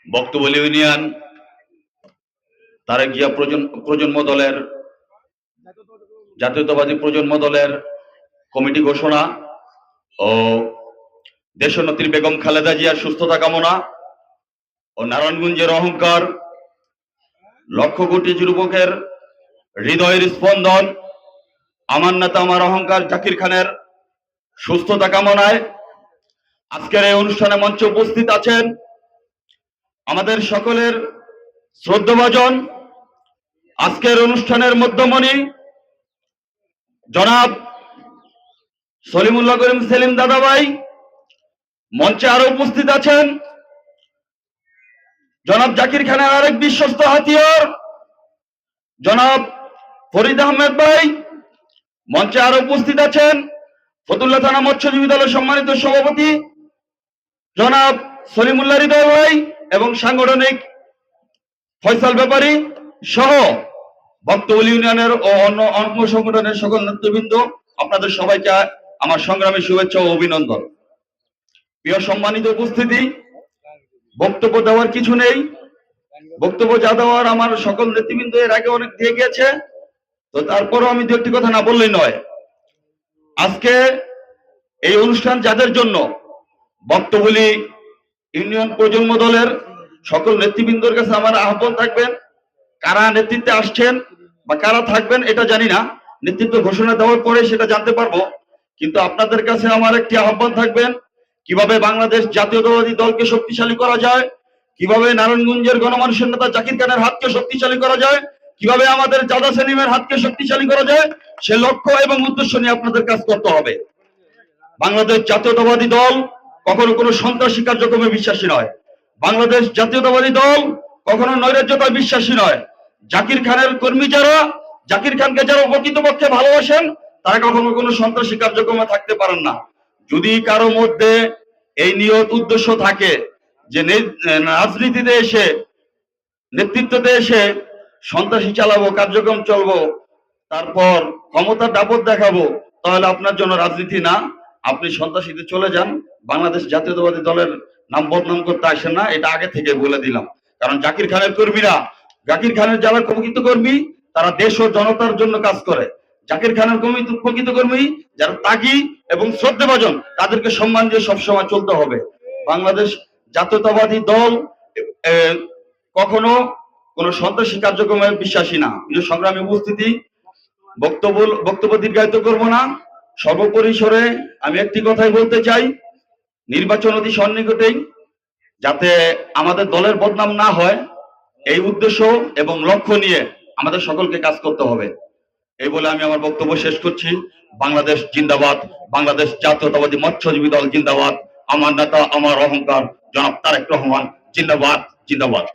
বক্তবলী union তারেকিয়া প্রজন্ম দলের জাতীয়তাবাদী প্রজন্ম দলের কমিটি ঘোষণা ও দেশনেত্রী বেগম খালেদা জিয়ার সুস্থতা কামনা ও নারায়ণগঞ্জের অহংকার লক্ষ কোটি যুবকের হৃদয়ের স্পন্দন আমার নেতা আমার অহংকার জাকির খানের সুস্থতা কামনায় আজকের এই অনুষ্ঠানে মঞ্চে উপস্থিত আছেন আমাদের সকলের শ্রদ্ধাভাজন আজকের অনুষ্ঠানের মধ্যমণি জনাব সলিমুল্লাহ করিম সেলিম দাদাভাই। মঞ্চে আরো উপস্থিত আছেন জনাব জাকির খানের আরেক বিশ্বস্ত হাতিয়ার জনাব ফরিদ আহমেদ ভাই। মঞ্চে আরো উপস্থিত আছেন ফতুল্লা থানা মৎস্যজীবী দলের সম্মানিত সভাপতি জনাব সলিমুল্লাহ হৃদয় ভাই এবং সাংগঠনিক ফয়সাল ব্যাপারী সহ বক্তবলী ইউনিয়নের ও অন্য অঙ্গ সংগঠনের সকল নেতৃবৃন্দ, আপনাদের সবাইকে আমার সংগ্রামী শুভেচ্ছা ও অভিনন্দন। প্রিয় সম্মানিত উপস্থিতি, বক্তব্য দেওয়ার কিছু নেই, বক্তব্য যা দেওয়ার আমার সকল নেতৃবৃন্দ এর আগে অনেক দিয়ে গেছে, তো তারপরও আমি দু একটি কথা না বললেই নয়। আজকে এই অনুষ্ঠান যাদের জন্য বক্তবলী ইউনিয়ন প্রজন্ম দলের সকল নেতৃবৃন্দর কাছে আমার আহ্বান থাকবেন, কারা নেতৃত্বে আসছেন বা কারা থাকবেন এটা জানি না, নেতৃত্ব ঘোষণা দেওয়ার পরে সেটা জানতে পারবো, কিন্তু আপনাদের কাছে আমার একটি আহ্বান থাকবেন, কিভাবে বাংলাদেশ জাতীয়তাবাদী দলকে শক্তিশালী করা যায়, কিভাবে নারায়ণগঞ্জের গণমানুষের নেতা জাকির খানের হাতকে শক্তিশালী করা যায়, কিভাবে আমাদের জাদা সেলিমের হাতকে শক্তিশালী করা যায়, সে লক্ষ্য এবং উদ্দেশ্য নিয়ে আপনাদের কাজ করতে হবে। বাংলাদেশ জাতীয়তাবাদী দল কখনো কোনো সন্ত্রাসী কার্যক্রমে বিশ্বাসী নয়। বাংলাদেশ জাতীয়তাবাদী দল কখনো নৈরাজ্যতায় বিশ্বাসী নয়। জাকির খানের কর্মী যারা, জাকির খানকে যারা প্রকৃতপক্ষে ভালোবাসেন, তারা কখনো কোনো সন্ত্রাসী কার্যক্রমে থাকতে পারেন না। যদি কারো মধ্যে এই নিয়ত উদ্দেশ্য থাকে যে রাজনীতিতে এসে, নেতৃত্বতে এসে সন্ত্রাসী চালাবো, কার্যক্রম চলবো, তারপর ক্ষমতার দাপট দেখাবো, তাহলে আপনার জন্য রাজনীতি না, আপনি সন্ত্রাসীতে চলে যান। বাংলাদেশ জাতীয়তাবাদী দলের নাম বদনাম করতে আসেন না, এটা আগে থেকে বলে দিলাম। কারণ জাকির খানের কর্মীরা, জাকির খানের যারা প্রকৃত কর্মী, তারা দেশ ও জনতার জন্য কাজ করে। জাকির খানের প্রকৃত কর্মী যারা তাগী এবং শ্রদ্ধাভাজন, তাদেরকে সম্মান দিয়ে সবসময় চলতে হবে। বাংলাদেশ জাতীয়তাবাদী দল কখনো কোন সন্ত্রাসী কার্যক্রমে বিশ্বাসী না। সংগ্রামী উপস্থিতি, বক্তব্য দীর্ঘায়িত করবো না। সর্বপরিসরে আমি একটি কথাই বলতে চাই, নির্বাচন অতি সন্নিকটেই, যাতে আমাদের দলের বদনাম না হয়, এই উদ্দেশ্য এবং লক্ষ্য নিয়ে আমাদের সকলকে কাজ করতে হবে। এই বলে আমি আমার বক্তব্য শেষ করছি। বাংলাদেশ জিন্দাবাদ, বাংলাদেশ জাতীয়তাবাদী মৎস্যজীবী দল জিন্দাবাদ, আমার নেতা আমার অহংকার জনাব তারেক রহমান জিন্দাবাদ, জিন্দাবাদ।